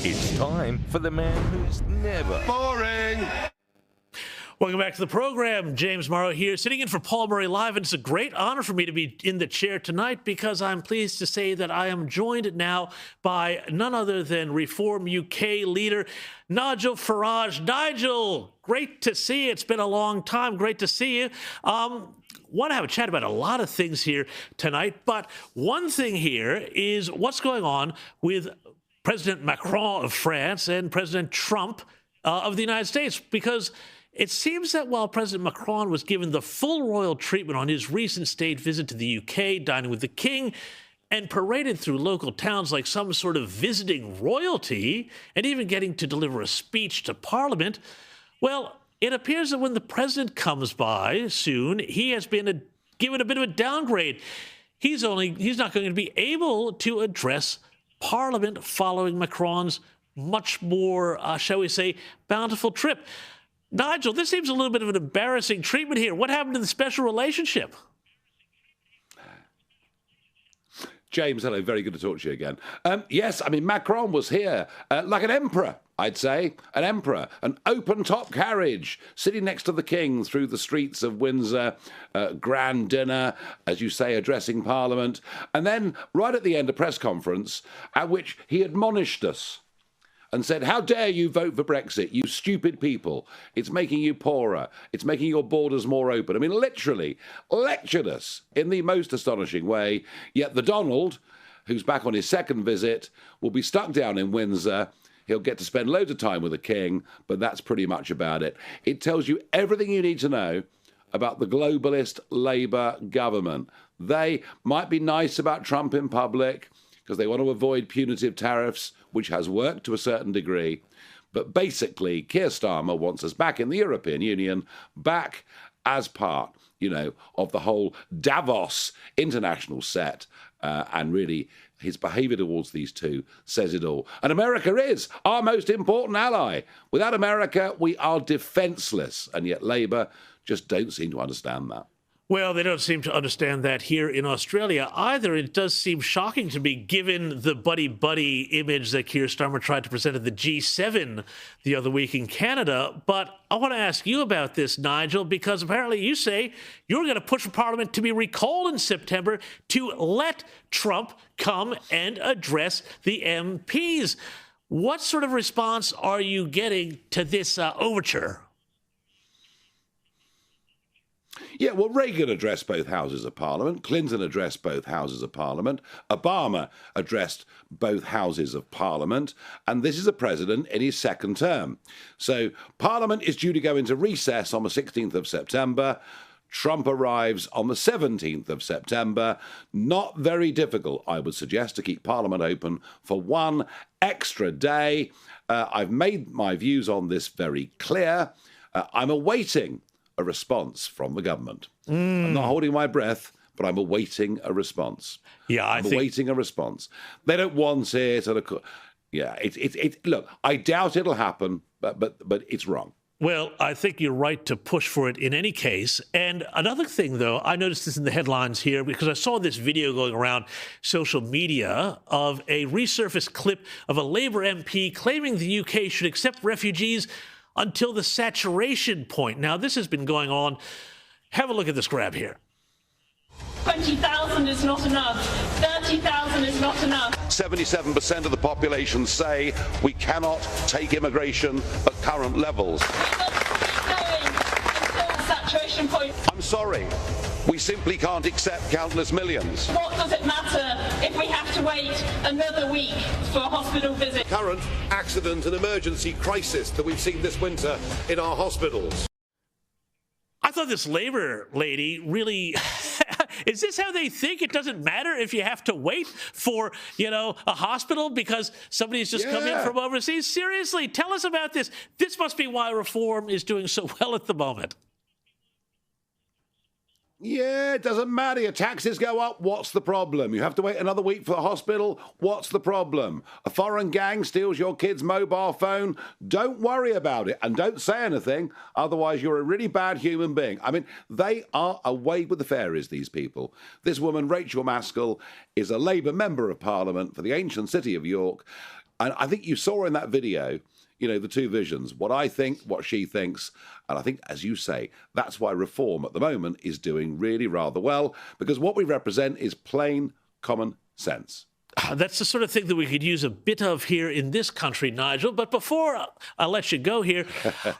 It's time for the man who's never boring. Welcome back to the program. James Morrow here, sitting in for Paul Murray Live, and it's a great honor for me to be in the chair tonight because I'm pleased to say that I am joined now by none other than Reform UK leader Nigel Farage. Nigel, great to see you. It's been a long time. Great to see you. Want to have a chat about a lot of things here tonight, but one thing here is what's going on with President Macron of France and President Trump of the United States, because it seems that while President Macron was given the full royal treatment on his recent state visit to the UK, dining with the King, and paraded through local towns like some sort of visiting royalty, and even getting to deliver a speech to Parliament, well, it appears that when the president comes by soon, he has been given a bit of a downgrade. He's not going to be able to address Parliament following Macron's much more, shall we say, bountiful trip. Nigel, this seems a little bit of an embarrassing treatment here. What happened to the special relationship? James, hello. Very good to talk to you again. Yes, I mean, Macron was here like an emperor, I'd say. An emperor. An open-top carriage, sitting next to the king through the streets of Windsor, grand dinner, as you say, addressing Parliament. And then, right at the end, a press conference at which he admonished us and said, how dare you vote for Brexit, you stupid people. It's making you poorer. It's making your borders more open. I mean, literally lectured us in the most astonishing way. Yet the Donald, who's back on his second visit, will be stuck down in Windsor. He'll get to spend loads of time with the King, but that's pretty much about it. It tells you everything you need to know about the globalist Labour government. They might be nice about Trump in public because they want to avoid punitive tariffs, which has worked to a certain degree. But basically, Kier Starmer wants us back in the European Union, back as part, of the whole Davos international set. And really, his behaviour towards these two says it all. And America is our most important ally. Without America, we are defenceless. And yet Labour just don't seem to understand that. Well, they don't seem to understand that here in Australia either. It does seem shocking to me, given the buddy-buddy image that Kier Starmer tried to present at the G7 the other week in Canada. But I want to ask you about this, Nigel, because apparently you say you're going to push for Parliament to be recalled in September to let Trump come and address the MPs. What sort of response are you getting to this overture? Yeah, well, Reagan addressed both houses of Parliament. Clinton addressed both houses of Parliament. Obama addressed both houses of Parliament. And this is a president in his second term. So Parliament is due to go into recess on the 16th of September. Trump arrives on the 17th of September. Not very difficult, I would suggest, to keep Parliament open for one extra day. I've made my views on this very clear. I'm awaiting a response from the government. I'm not holding my breath, but I'm awaiting a response. Yeah, I'm awaiting a response. They don't want it. Yeah, look, I doubt it'll happen, but it's wrong. Well, I think you're right to push for it in any case. And another thing, though, I noticed this in the headlines here because I saw this video going around social media of a resurfaced clip of a Labour MP claiming the UK should accept refugees until the saturation point. Now, this has been going on. Have a look at this grab here. 20,000 is not enough. 30,000 is not enough. 77% of the population say we cannot take immigration at current levels. We must keep going until the saturation point. I'm sorry. We simply can't accept countless millions. What does it matter if we have to wait another week for a hospital visit? Current accident and emergency crisis that we've seen this winter in our hospitals. I thought this Labour lady really... Is this how they think? It doesn't matter if you have to wait for, a hospital because somebody's just come in from overseas? Seriously, tell us about this. This must be why Reform is doing so well at the moment. Yeah, it doesn't matter. Your taxes go up. What's the problem? You have to wait another week for the hospital. What's the problem? A foreign gang steals your kid's mobile phone. Don't worry about it and don't say anything. Otherwise, you're a really bad human being. I mean, they are away with the fairies, these people. This woman, Rachel Maskell, is a Labour member of Parliament for the ancient city of York. And I think you saw in that video, you know, the two visions, what I think, what she thinks. And I think, as you say, that's why reform at the moment is doing really rather well, because what we represent is plain common sense. That's the sort of thing that we could use a bit of here in this country, Nigel. But before I let you go here,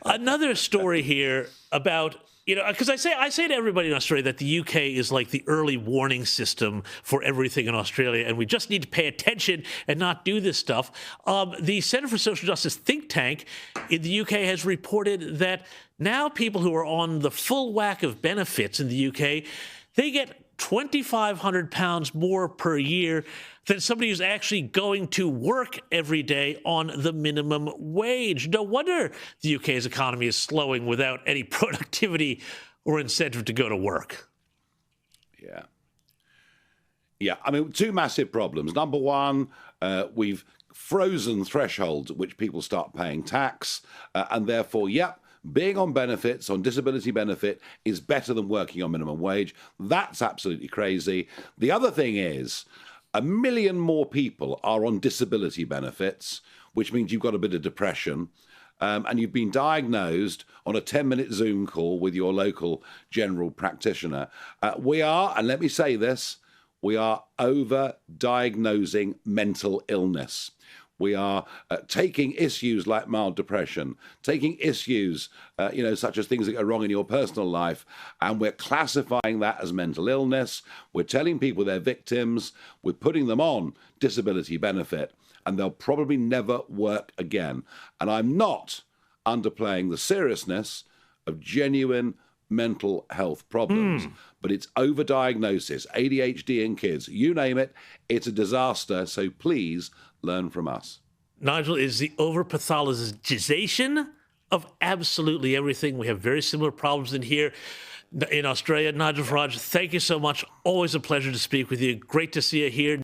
another story here about, you know, because I say to everybody in Australia that the UK is like the early warning system for everything in Australia, and we just need to pay attention and not do this stuff. The Centre for Social Justice think tank in the UK has reported that now people who are on the full whack of benefits in the UK, they get £2,500 more per year than somebody who's actually going to work every day on the minimum wage. No wonder the UK's economy is slowing without any productivity or incentive to go to work. Yeah. Yeah, I mean, two massive problems. Number one, we've frozen thresholds at which people start paying tax, and therefore, being on benefits, on disability benefit, is better than working on minimum wage. That's absolutely crazy. The other thing is, 1 million more people are on disability benefits, which means you've got a bit of depression, and you've been diagnosed on a 10-minute Zoom call with your local general practitioner. We are, and let me say this, we are over-diagnosing mental illness. We are taking issues like mild depression, taking issues, such as things that go wrong in your personal life, and we're classifying that as mental illness. We're telling people they're victims. We're putting them on disability benefit, and they'll probably never work again. And I'm not underplaying the seriousness of genuine mental health problems, but it's overdiagnosis, ADHD in kids, you name it, it's a disaster. So please learn from us. Nigel, is the overpathologization of absolutely everything. We have very similar problems in here in Australia. Nigel Farage, thank you so much. Always a pleasure to speak with you. Great to see you here.